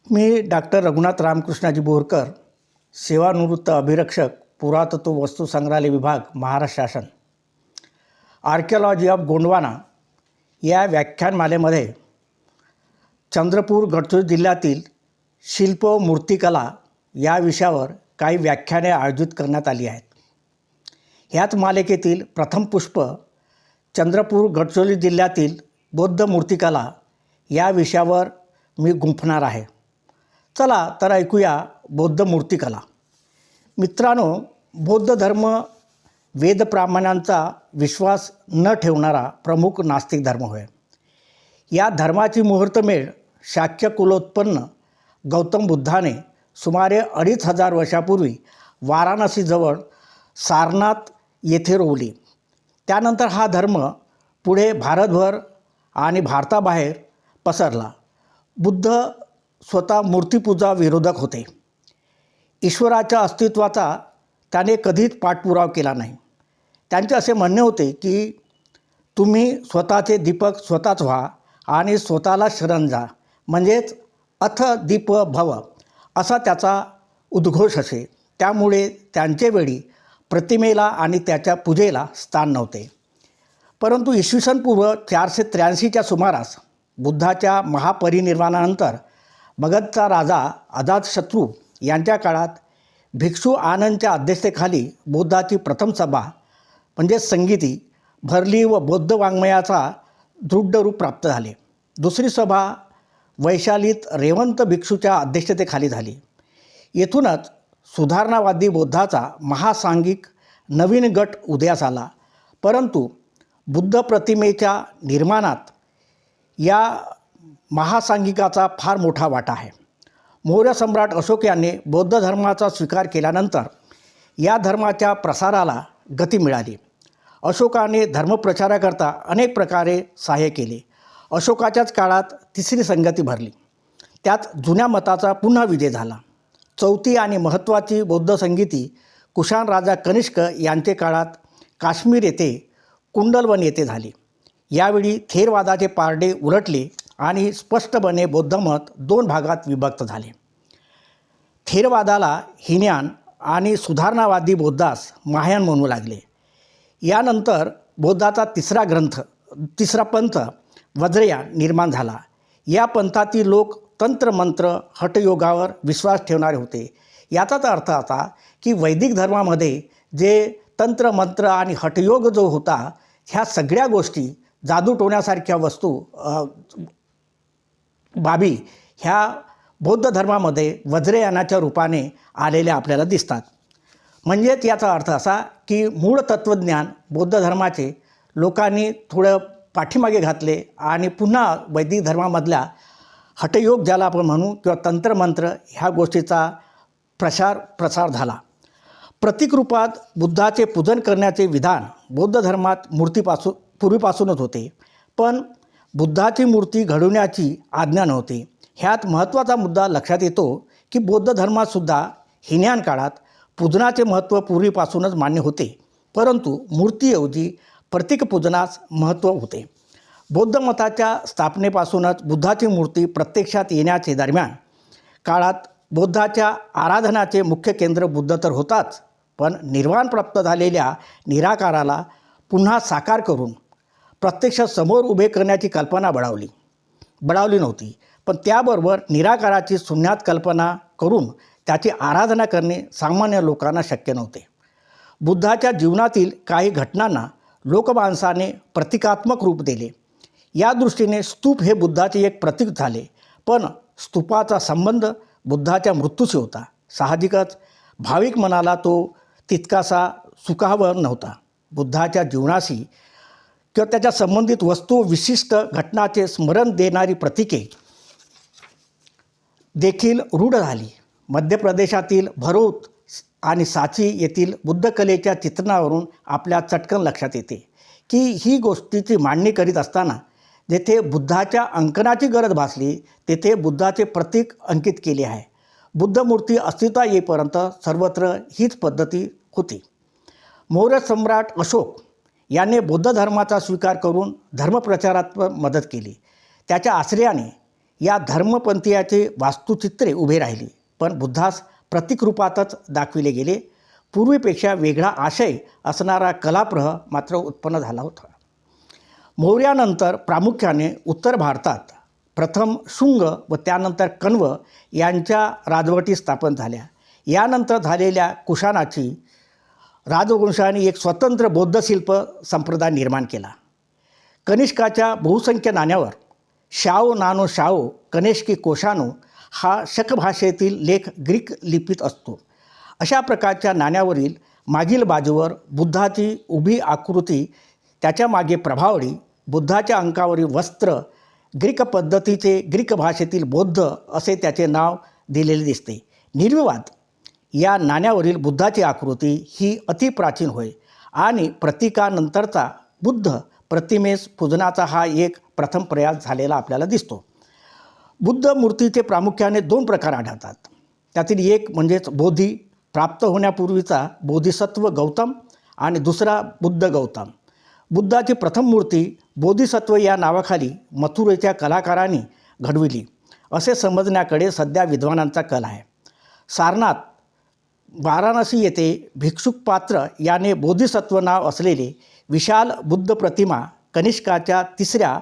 मी doctor Raghunath रामकृष्णाजी Borkar, सेवानिवृत्त अभिरक्षक, पुरातत्व वस्तू संग्रहालय विभाग, महाराष्ट्र शासन. आर्किओलॉजी ऑफ गोंडवाना या व्याख्यानमालेमध्ये चंद्रपूर गडचिरोली जिल्ह्यातील शिल्प व मूर्तिकला या विषयावर काही व्याख्याने आयोजित करण्यात आली आहेत. ह्याच मालिकेतील प्रथम पुष्प चंद्रपूर गडचिरोली जिल्ह्यातील बौद्ध मूर्तिकला या विषयावर मी गुंफणार आहे. चला तर ऐकूया बौद्ध मूर्तिकला. मित्रांनो, बौद्ध धर्म वेदप्रामाण्यांचा विश्वास न ठेवणारा प्रमुख नास्तिक धर्म होय. या धर्माची मुहूर्तमेढ शाक्य कुलोत्पन्न गौतम बुद्धाने सुमारे 2500 वर्षापूर्वी वाराणसीजवळ सारनाथ येथे रोवली. त्यानंतर हा धर्म पुढे भारतभर आणि भारताबाहेर पसरला. बुद्ध स्वतः मूर्तिपूजा विरोधक होते. ईश्वराच्या अस्तित्वाचा त्याने कधीच पाठपुरावा केला नाही. त्यांचे असे म्हणणे होते की तुम्ही स्वतःचे दीपक स्वतःच व्हा आणि स्वतःला शरण जा, म्हणजेच अथ दीप भव असा त्याचा उद्घोष असे. त्यामुळे त्यांचे वेळी प्रतिमेला आणि त्याच्या पूजेला स्थान नव्हते. परंतु इसवी सन पूर्व 483च्या सुमारास बुद्धाच्या महापरिनिर्वाणानंतर मगधचा राजा अजातशत्रू यांच्या काळात भिक्षू आनंदच्या अध्यक्षतेखाली बौद्धाची प्रथम सभा म्हणजे संगीती भरली व बौद्ध वाङ्मयाचा दृढ रूप प्राप्त झाले. दुसरी सभा वैशालीत रेवंत भिक्षूच्या अध्यक्षतेखाली झाली. येथूनच सुधारणावादी बौद्धाचा महासांघिक नवीन गट उदयास आला. परंतु बुद्ध प्रतिमेच्या निर्माणात या महासांघिकाचा फार मोठा वाटा आहे. मौर्य सम्राट अशोक याने बौद्ध धर्माचा स्वीकार केल्यानंतर या धर्माच्या प्रसाराला गती मिळाली. अशोकाने धर्मप्रचाराकरता अनेक प्रकारे सहाय्य केले. अशोकाच्याच काळात तिसरी संगती भरली. त्यात जुन्या मताचा पुन्हा विजय झाला. चौथी आणि महत्त्वाची बौद्ध संगीती कुशाण राजा कनिष्क यांचे काळात काश्मीर येथे कुंडलवन येथे झाली. यावेळी थेरवादाचे पारडे उलटले आणि स्पष्टपणे बौद्धमत 2 भागात विभक्त झाले. थेरवादाला हीनयान आणि सुधारणावादी बौद्धास महायान म्हणू लागले. यानंतर बौद्धाचा तिसरा पंथ वज्रयान निर्माण झाला. या पंथातील लोक तंत्रमंत्र हठयोगावर विश्वास ठेवणारे होते. याचाच अर्थ असा की वैदिक धर्मामध्ये जे तंत्रमंत्र आणि हठयोग जो होता, ह्या सगळ्या गोष्टी जादूटोण्यासारख्या वस्तू बाबी ह्या बौद्ध धर्मामध्ये वज्रयानाच्या रूपाने आलेल्या आपल्याला दिसतात. म्हणजेच याचा अर्थ असा की मूळ तत्त्वज्ञान बौद्ध धर्माचे लोकांनी थोडं पाठीमागे घातले आणि पुन्हा वैदिक धर्मामधल्या हठयोग ज्याला आपण म्हणू किंवा तंत्रमंत्र ह्या गोष्टीचा प्रसार झाला. प्रतीकरूपात बुद्धाचे पूजन करण्याचे विधान बौद्ध धर्मात पूर्वीपासूनच होते. पण बुद्धाची मूर्ती घडवण्याची आज्ञा नव्हती. ह्यात महत्त्वाचा मुद्दा लक्षात येतो की बौद्ध धर्मातसुद्धा हीनयान काळात पूजनाचे महत्त्व पूर्वीपासूनच मान्य होते, परंतु मूर्तीऐवजी प्रतीकपूजनास महत्त्व होते. बौद्ध मताच्या स्थापनेपासूनच बुद्धाची मूर्ती प्रत्यक्षात येण्याचे दरम्यान काळात बौद्धाच्या आराधनाचे मुख्य केंद्र बुद्ध तर होताच, पण निर्वाण प्राप्त झालेल्या निराकाराला पुन्हा साकार करून प्रत्यक्ष समोर उभे करण्याची कल्पना बळावली नव्हती. पण त्याबरोबर निराकाराची शून्यात कल्पना करून त्याची आराधना करणे सामान्य लोकांना शक्य नव्हते. बुद्धाच्या जीवनातील काही घटनांना लोकमानसाने प्रतिकात्मक रूप दिले. या दृष्टीने स्तूप हे बुद्धाचे एक प्रतीक झाले. पण स्तूपाचा संबंध बुद्धाच्या मृत्यूशी होता. साहजिकच भाविक मनाला तो तितकासा सुखावह नव्हता. बुद्धाच्या जीवनाशी किंवा त्याच्या संबंधित वस्तू विशिष्ट घटनाचे स्मरण देणारी प्रतीके देखील रूढ झाली. मध्य प्रदेशातील भरूच आणि सांची येथील बुद्धकलेच्या चित्रणावरून आपल्या चटकन लक्षात येते की ही गोष्टीची मांडणी करीत असताना जेथे बुद्धाच्या अंकनाची गरज भासली तेथे बुद्धाचे प्रतीक अंकित केले आहे. बुद्धमूर्ती अस्तित्वात येईपर्यंत सर्वत्र हीच पद्धती होती. मौर्य सम्राट अशोक याने बौद्ध धर्माचा स्वीकार करून धर्मप्रचारात मदत केली. त्याच्या आश्रयाने या धर्मपंथीयाचे वास्तुचित्रे उभे राहिली, पण बुद्धास प्रतिकरूपातच दाखविले गेले. पूर्वीपेक्षा वेगळा आशय असणारा कलाप्रह मात्र उत्पन्न झाला होता. मौर्यानंतर प्रामुख्याने उत्तर भारतात प्रथम शुंग व त्यानंतर कण्व यांच्या राजवटी स्थापन झाल्या. यानंतर झालेल्या कुशाणाची राजवंशाने एक स्वतंत्र बौद्ध शिल्प संप्रदाय निर्माण केला. कनिष्काच्या बहुसंख्य नाण्यावर शाओ नानो शाओ कनेष्की कोशानो हा शक भाषेतील लेख ग्रीक लिपीत असतो. अशा प्रकारच्या नाण्यावरील मागील बाजूवर बुद्धाची उभी आकृती, त्याच्या मागे प्रभावळी, बुद्धाच्या अंकावरील वस्त्र, ग्रीक पद्धतीचे ग्रीक भाषेतील बौद्ध असे त्याचे नाव दिलेले दिसते. निर्विवाद या नाण्यावरील बुद्धाची आकृती ही अतिप्राचीन होय आणि प्रतीकानंतरचा बुद्ध प्रतिमेस पूजनाचा हा एक प्रथम प्रयास झालेला आपल्याला दिसतो. बुद्ध मूर्तीचे प्रामुख्याने 2 प्रकार आढळतात. त्यातील एक म्हणजेच बोधी प्राप्त होण्यापूर्वीचा बोधिसत्व गौतम आणि दुसरा बुद्ध गौतम. बुद्धाची प्रथम मूर्ती बोधिसत्व या नावाखाली मथुरेच्या कलाकारांनी घडविली असे समजण्याकडे सध्या विद्वानांचा कल आहे. सारनाथ, वाराणसी येथे भिक्षुक पात्र याने बोधिसत्व नाव असलेले विशाल बुद्ध प्रतिमा कनिष्काच्या 3ऱ्या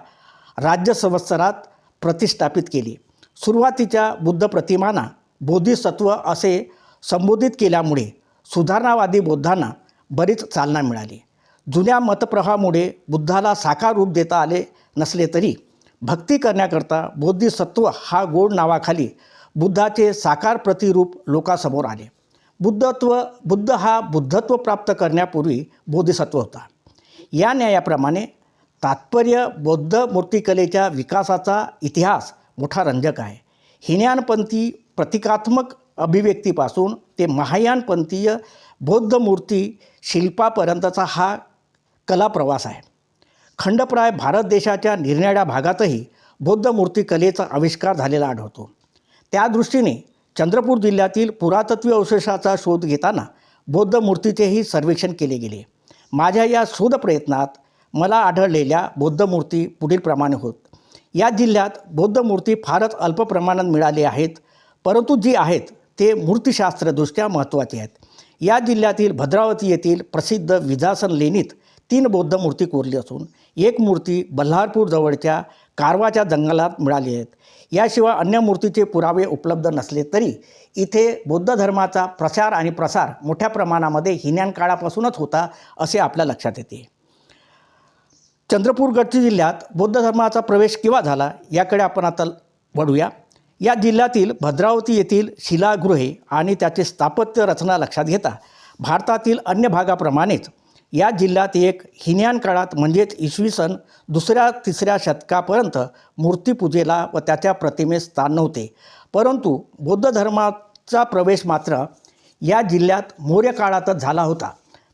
राज्य संवत्सरात प्रतिष्ठापित केली. सुरुवातीच्या बुद्ध प्रतिमांना बोधिसत्व असे संबोधित केल्यामुळे सुधारणावादी बौद्धांना बरीच चालना मिळाली. जुन्या मतप्रवाहामुळे बुद्धाला साकार रूप देता आले नसले तरी भक्ती करण्याकरता बोधिसत्व हा गोड नावाखाली बुद्धाचे साकार प्रतिरूप लोकांसमोर आले. बुद्ध हा बुद्धत्व प्राप्त करण्यापूर्वी बोधिसत्व होता. या न्यायाप्रमाणे तात्पर्य बौद्ध मूर्तिकलेच्या विकासाचा इतिहास मोठा रंजक आहे. हीनयानपंथी प्रतिकात्मक अभिव्यक्तीपासून ते महायानपंथीय बौद्ध मूर्ती शिल्पापर्यंतचा हा कलाप्रवास आहे. खंडप्राय भारत देशाच्या निरनिराळ्या भागातही बौद्ध मूर्तिकलेचा आविष्कार झालेला आढळतो. त्या दृष्टीने चंद्रपूर जिल्ह्यातील पुरातत्वीय अवशेषाचा शोध घेताना बौद्ध मूर्तीचेही सर्वेक्षण केले गेले. माझ्या या शोधप्रयत्नात मला आढळलेल्या बौद्ध मूर्ती पुढीलप्रमाणे होत. या जिल्ह्यात बौद्ध मूर्ती फारच अल्प प्रमाणात मिळाली आहेत, परंतु जी आहेत ते मूर्तिशास्त्रदृष्ट्या महत्त्वाचे आहेत. या जिल्ह्यातील भद्रावती येथील प्रसिद्ध विजासन लेणीत 3 बौद्ध मूर्ती कोरली असून एक मूर्ती बल्हारपूर जवळच्या कारवाच्या जंगलात मिळाली आहेत. याशिवाय अन्य मूर्तीचे पुरावे उपलब्ध नसले तरी इथे बौद्ध धर्माचा प्रचार आणि प्रसार मोठ्या प्रमाणामध्ये हीनयान काळापासूनच होता असे आपल्या लक्षात येते. चंद्रपूर गडचिरोली जिल्ह्यात बौद्ध धर्माचा प्रवेश केव्हा झाला याकडे आपण आता वळूया. या जिल्ह्यातील भद्रावती येथील शिलागृहे आणि त्याचे स्थापत्य रचना लक्षात घेता भारतातील अन्य भागाप्रमाणेच या जिल्ह्यात एक हीनयान काळात म्हणजेच इसवी सन 2ऱ्या-3ऱ्या शतकापर्यंत मूर्तिपूजेला व त्याच्या प्रतिमेस स्थान नव्हते. परंतु बौद्ध धर्माचा प्रवेश मात्र या जिल्ह्यात मौर्य काळातच झाला होता.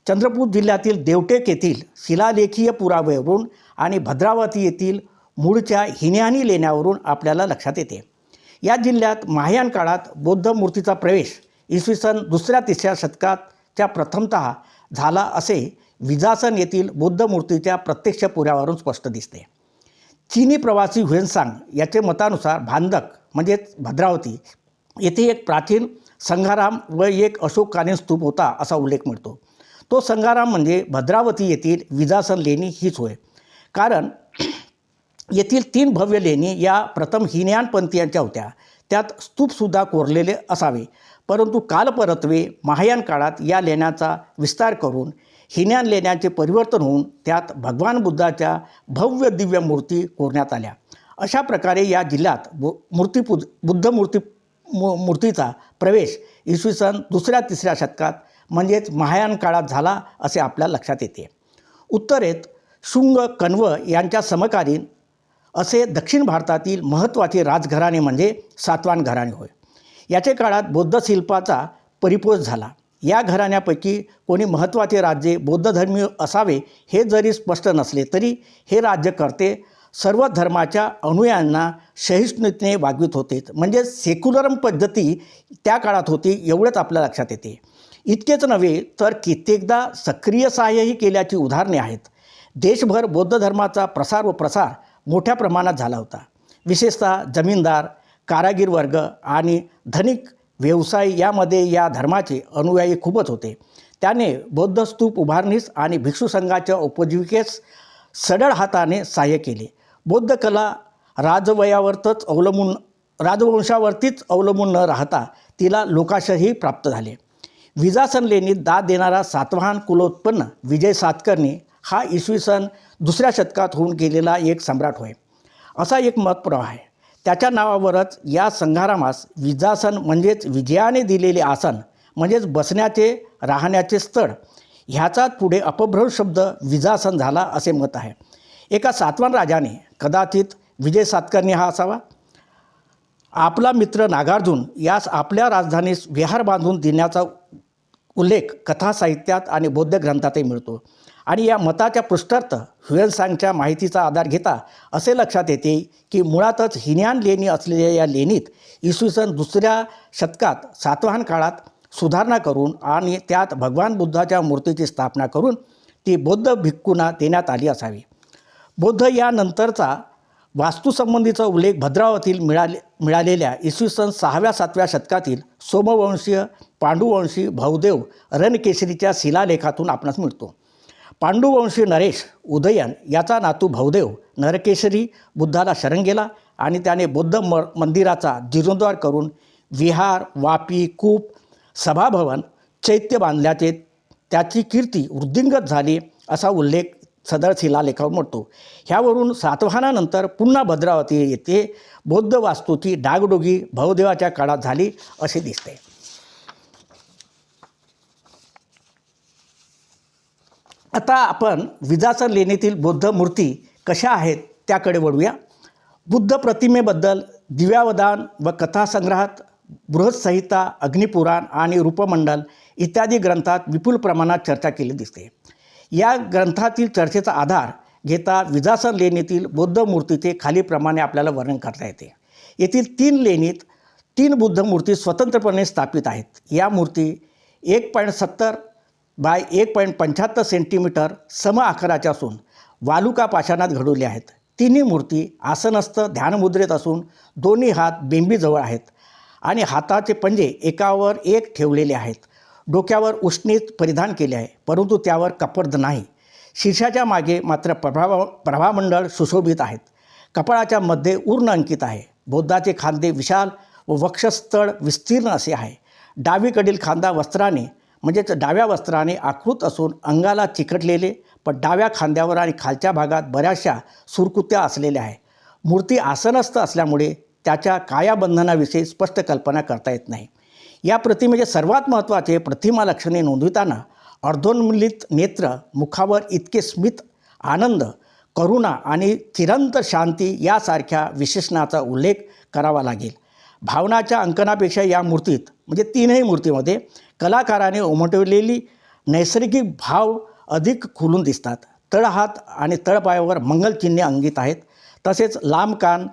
चंद्रपूर जिल्ह्यातील देवटेक येथील शिलालेखीय पुराव्यावरून आणि भद्रावती येथील मूळच्या हीनयानी लेण्यावरून आपल्याला लक्षात येते. या जिल्ह्यात महायान काळात बौद्ध मूर्तीचा प्रवेश इसवी सन 2ऱ्या-3ऱ्या शतकाच्या प्रथमतः झाला असे विजासन येथील बौद्ध मूर्तीच्या प्रत्यक्ष पुराव्यावरून स्पष्ट दिसते. चीनी प्रवासी ह्वेनसांग याचे मतानुसार भांदक म्हणजेच भद्रावती येथे एक प्राचीन संघाराम व एक अशोककालीन स्तूप होता असा उल्लेख मिळतो. तो संघाराम म्हणजे भद्रावती येथील विजासन लेणी हीच होय. कारण येथील 3 भव्य लेणी या प्रथम हीनयानपंथीयांच्या होत्या. त्यात स्तूपसुद्धा कोरलेले असावे. परंतु कालपरत्वे महायान काळात या लेण्यांचा विस्तार करून हीनयान लेण्यांचे परिवर्तन होऊन त्यात भगवान बुद्धाच्या भव्य दिव्य मूर्ती कोरण्यात आल्या. अशा प्रकारे या जिल्ह्यात बुद्ध मूर्तीचा प्रवेश इसवी सन 2ऱ्या-3ऱ्या शतकात म्हणजेच महायान काळात झाला असे आपल्या लक्षात येते. उत्तरेत शुंग कण्व यांच्या समकालीन असे दक्षिण भारतातील महत्त्वाचे राजघराणे म्हणजे सातवाहन घराणे होय. याचे काळात बौद्ध शिल्पाचा परिपोष झाला. या घराण्यापैकी कोणी महत्त्वाचे राज्य बौद्ध धर्मीय असावे हे जरी स्पष्ट नसले तरी हे राज्यकर्ते सर्व धर्माच्या अनुयायांना सहिष्णुतेने वागवित होते. म्हणजे सेक्युलरम पद्धती त्या काळात होती एवढंच आपल्या लक्षात येते. इतकेच नव्हे तर कित्येकदा सक्रिय सहाय्यही केल्याची उदाहरणे आहेत. देशभर बौद्ध धर्माचा प्रसार मोठ्या प्रमाणात झाला होता. विशेषतः जमीनदार, कारागीर वर्ग आणि धनिक व्यवसायी यामध्ये या धर्माचे अनुयायी खूपच होते. त्याने बौद्ध स्तूप उभारणीस आणि भिक्षू संघाच्या उपजीविकेस सढळ हाताने सहाय्य केले. बौद्ध कला राजवंशावरतीच अवलंबून न राहता तिला लोकांशही प्राप्त झाले. विजासन लेणीत दाद देणारा सातवाहन कुलोत्पन्न विजय सातकर्णी हा इसवी सन 2ऱ्या शतकात होऊन गेलेला एक सम्राट होय, असा एक मतप्रवाह आहे. त्याच्या नावावरच या संग्रामास विजासन म्हणजेच विजयाने दिलेले आसन म्हणजेच बसण्याचे राहण्याचे स्थळ ह्याचाच पुढे अपभ्रंश शब्द विजासन झाला असे मत आहे. एका सातवाहन राजाने, कदाचित विजय सातकर्णी हा असावा, आपला मित्र नागार्जुन यास आपल्या राजधानीस विहार बांधून देण्याचा उल्लेख कथा साहित्यात आणि बौद्ध ग्रंथातही मिळतो. आणि या मताच्या पृष्ठार्थ ह्युएनसांगच्या माहितीचा आधार घेता असे लक्षात येते की मुळातच हिन्यान लेणी असलेल्या या लेणीत इसवी सन 2ऱ्या शतकात सातवाहन काळात सुधारणा करून आणि त्यात भगवान बुद्धाच्या मूर्तीची स्थापना करून ती बौद्ध भिक्खूंना देण्यात आली असावी. बौद्ध यानंतरचा वास्तुसंबंधीचा उल्लेख भद्रावतीत मिळालेल्या इसवी सन 6व्या-7व्या शतकातील सोमवंशीय पांडुवंशी भवदेव रणकेशरीच्या शिलालेखातून आपणास मिळतो. पांडुवंशी नरेश उदयन याचा नातू भवदेव नरकेशरी बुद्धाला शरण गेला आणि त्याने बौद्ध मंदिराचा जीर्णोद्धार करून विहार, वापी, कूप, सभाभवन, चैत्य बांधल्याचे त्याची कीर्ती वृद्धिंगत झाली असा उल्लेख सदर शिलालेखावर मिळतो. ह्यावरून सातवाहनानंतर पुन्हा भद्रावती येथे बौद्ध वास्तूची डागडुगी भवदेवाच्या काळात झाली असे दिसते. आता आपण विजासन लेणीतील बौद्ध मूर्ती कशा आहेत त्याकडे वळूया. बुद्ध प्रतिमेबद्दल दिव्यावदान व कथासंग्रहात बृहत्संहिता, अग्निपुराण आणि रूपमंडल इत्यादी ग्रंथात विपुल प्रमाणात चर्चा केली दिसते. या ग्रंथातील चर्चेचा आधार घेता विजासन लेणीतील बौद्ध मूर्तीचे खालीप्रमाणे आपल्याला वर्णन करता येते. येथील 3 लेणीत 3 बुद्ध मूर्ती स्वतंत्रपणे स्थापित आहेत. या मूर्ती 1.70 बाय 1.75 सेंटीमीटर सम आकाराच्या असून वालुका पाषाणात घडवल्या आहेत. तिन्ही मूर्ती आसनस्थ ध्यानमुद्रेत असून दोन्ही हात बेंबीजवळ आहेत आणि हाताचे पंजे एकावर एक ठेवलेले आहेत. डोक्यावर उष्णीत परिधान केले आहे, परंतु त्यावर कपड नाही. शीर्षाच्या मागे मात्र प्रभामंडळ सुशोभित आहेत. कपाळाच्या मध्ये ऊर्ण अंकित आहे. बुद्धाचे खांदे विशाल व वक्षस्थळ विस्तीर्ण असे आहे. डावीकडील खांदा वस्त्राने म्हणजेच डाव्या वस्त्राने आकृत असून अंगाला चिकटलेले, पण डाव्या खांद्यावर आणि खालच्या भागात बऱ्याचशा सुरकुत्या असलेल्या आहे. मूर्ती आसनस्थ असल्यामुळे त्याच्या कायाबंधनाविषयी स्पष्ट कल्पना करता येत नाही. या प्रतिमेचे सर्वात महत्त्वाचे प्रतिमा लक्षणे नोंदविताना अर्धोन्मीलित नेत्र, मुखावर इतके स्मित, आनंद, करुणा आणि चिरंतन शांती यासारख्या विशेषणाचा उल्लेख करावा लागेल. भावनाच्या अंकनापेक्षा या मूर्तीत म्हणजे 3ही मूर्तीमध्ये कलाकाराने उमटवलेली नैसर्गिक भाव अधिक खुलून दिसतात. तळहात आणि तळपायावर मंगलचिन्हे अंकित आहेत. तसेच लांब कान,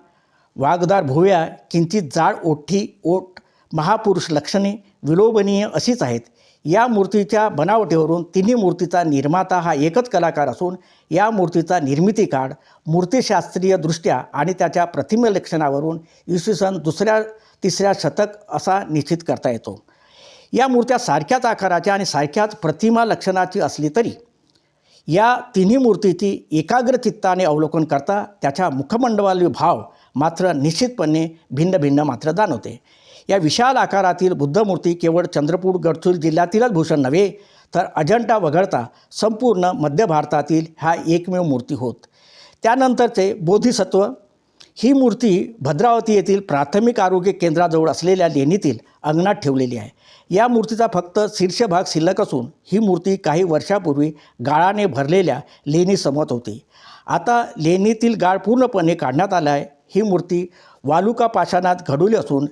वाघदार भुवया, किंचित जाड ओठ महापुरुष लक्षणे विलोभनीय अशीच आहेत. या मूर्तीच्या बनावटीवरून तिन्ही मूर्तीचा निर्माता हा एकच कलाकार असून या मूर्तीचा निर्मिती काळ मूर्तिशास्त्रीय दृष्ट्या आणि त्याच्या प्रतिमेलक्षणावरून इसवी सन 2ऱ्या-3ऱ्या शतक असा निश्चित करता येतो. या मूर्त्या सारख्याच आकाराच्या आणि सारख्याच प्रतिमा लक्षणाची असली तरी या तिन्ही मूर्तीची एकाग्र चित्ताने अवलोकन करता त्याच्या मुखमंडलातील भाव मात्र निश्चितपणे भिन्न भिन्न मात्र जाणवते. या विशाल आकारातील बुद्धमूर्ती केवळ चंद्रपूर गडचिरोली जिल्ह्यातीलच भूषण नव्हे तर अजंठा वगळता संपूर्ण मध्य भारतातील ह्या एकमेव मूर्ती होत. त्यानंतरचे बोधिसत्व ही मूर्ती भद्रावती येथील प्राथमिक आरोग्य केंद्राजवळ असलेल्या लेणीतील अंगणात ठेवलेली आहे. या मूर्तीचा फक्त शीर्षभाग शिल्लक असून ही मूर्ती काही वर्षापूर्वी गाळाने भरलेल्या लेणीसमोर होती. आता लेणीतील गाळ पूर्णपणे काढण्यात आला आहे. ही मूर्ती वालुका पाषाणात घडवली असून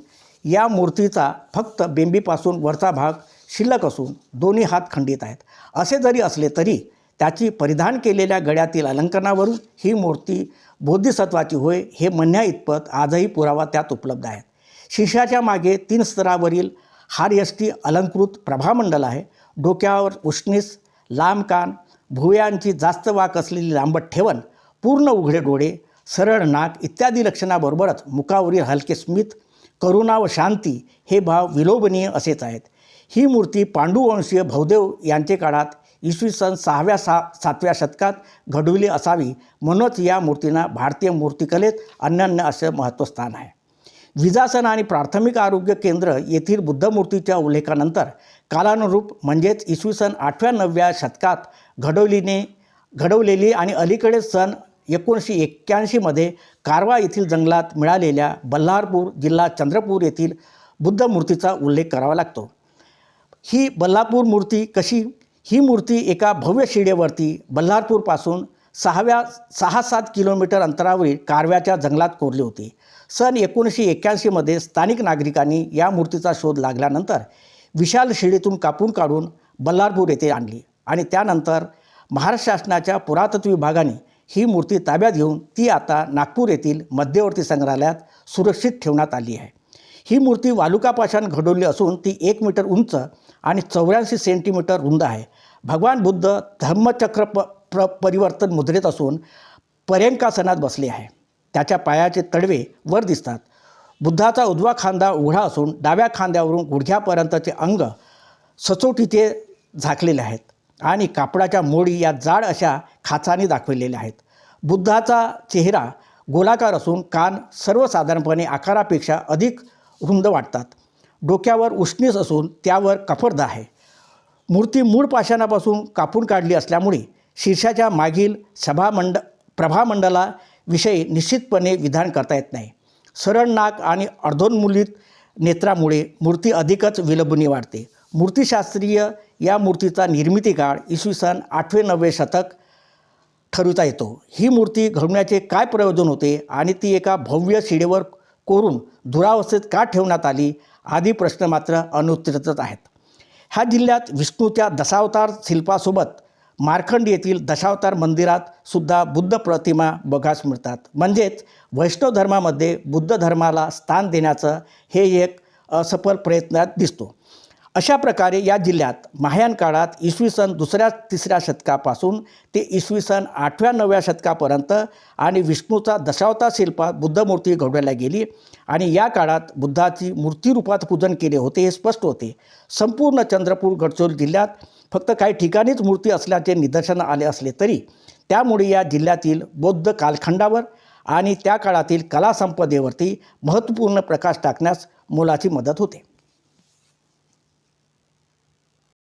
या मूर्तीचा फक्त बेंबीपासून वरचा भाग शिल्लक असून दोन्ही हात खंडित आहेत. असे जरी असले तरी त्याची परिधान केलेल्या गळ्यातील अलंकरणावरून ही मूर्ती बोधिसत्वाची होय हे म्हणण्या इतपत आजही पुरावा त्यात उपलब्ध आहेत. शीर्षाच्या मागे 3 स्तरावरील हारयष्टी अलंकृत प्रभामंडल आहे. डोक्यावर उष्णीस, लांब कान, भुवयांची जास्त वाक असलेली लांबट ठेवण, पूर्ण उघडे डोळे, सरळ नाक इत्यादी लक्षणाबरोबरच मुखावरील हलके स्मित, करुणा व शांती हे भाव विलोभनीय असेच आहेत. ही मूर्ती पांडुवंशीय भवदेव यांचे काळात इसवी सन 6व्या-7व्या शतकात घडवली असावी, म्हणूनच या मूर्तींना भारतीय मूर्तिकलेत अनन्य असं महत्त्वस्थान आहे. विजासन आणि प्राथमिक आरोग्य केंद्र येथील बुद्धमूर्तीच्या उल्लेखानंतर कालानुरूप म्हणजेच इसवी सन 8व्या-9व्या शतकात घडवलेली आणि अलीकडेच सन 1981मध्ये कारवा येथील जंगलात मिळालेल्या बल्लारपूर जिल्हा चंद्रपूर येथील बुद्धमूर्तीचा उल्लेख करावा लागतो. ही बल्लारपूर मूर्ती कशी? ही मूर्ती एका भव्य शिडेवरती बल्लारपूरपासून 6-7 किलोमीटर अंतरावरील कारव्याच्या जंगलात कोरली होती. सन 1981मध्ये स्थानिक नागरिकांनी या मूर्तीचा शोध लागल्यानंतर विशाल शिडीतून कापून काढून बल्लारपूर येथे आणली आणि त्यानंतर महाराष्ट्र शासनाच्या पुरातत्व विभागाने ही मूर्ती ताब्यात घेऊन ती आता नागपूर येथील मध्यवर्ती संग्रहालयात सुरक्षित ठेवण्यात आली आहे. ही मूर्ती वालुकापाषाण घडवली असून ती 1 मीटर उंच आणि 84 सेंटीमीटर रुंद आहे. भगवान बुद्ध धम्मचक्र परिवर्तन मुद्रेत असून पर्यंकासनात बसले आहे. त्याच्या पायाचे तळवे वर दिसतात. बुद्धाचा उजवा खांदा उघडा असून डाव्या खांद्यावरून गुडघ्यापर्यंतचे अंग सचोटीचे झाकलेले आहेत आणि कापडाच्या मोडी या जाड अशा खाचांनी दाखवलेल्या आहेत. बुद्धाचा चेहरा गोलाकार असून कान सर्वसाधारणपणे आकारापेक्षा अधिक रुंद वाटतात. डोक्यावर उष्णीस असून त्यावर कफरदा आहे. मूर्ती मूळ पाषाणापासून कापून काढली असल्यामुळे शीर्षाच्या मागील प्रभामंडलाविषयी निश्चितपणे विधान करता येत नाही. सरळ नाक आणि अर्धोन्मीलित नेत्रामुळे मूर्ती अधिकच विलोभनीय वाटते. मूर्तिशास्त्रीय या मूर्तीचा निर्मिती काळ इसवी सन 8वे-9वे शतक ठरवता येतो. ही मूर्ती घडवण्याचे काय प्रयोजन होते आणि ती एका भव्य शिडेवर कोरून दुरावस्थेत का ठेवण्यात आली आदी प्रश्न मात्र अनुत्तरितच आहेत. ह्या जिल्ह्यात विष्णूच्या दशावतार शिल्पासोबत मार्कंड येथील दशावतार मंदिरात सुद्धा बुद्ध प्रतिमा बघास मिळतात. म्हणजेच वैष्णव धर्मामध्ये बुद्ध धर्माला स्थान देण्याचं हे एक असफल प्रयत्नात दिसतो. अशा प्रकारे या जिल्ह्यात महायान काळात इसवी सन 2ऱ्या-3ऱ्या शतकापासून ते इसवी सन 8व्या-9व्या शतकापर्यंत आणि विष्णूचा दशावतार शिल्पात बुद्धमूर्ती घडवल्या गेली आणि या काळात बुद्धाची मूर्तिरूपात पूजन केले होते हे स्पष्ट होते. संपूर्ण चंद्रपूर गडचिरोली जिल्ह्यात फक्त काही ठिकाणीच मूर्ती असल्याचे निदर्शन आले असले तरी त्यामुळे या जिल्ह्यातील बौद्ध कालखंडावर आणि त्या काळातील कलासंपदेवरती महत्त्वपूर्ण प्रकाश टाकण्यास मोलाची मदत होते.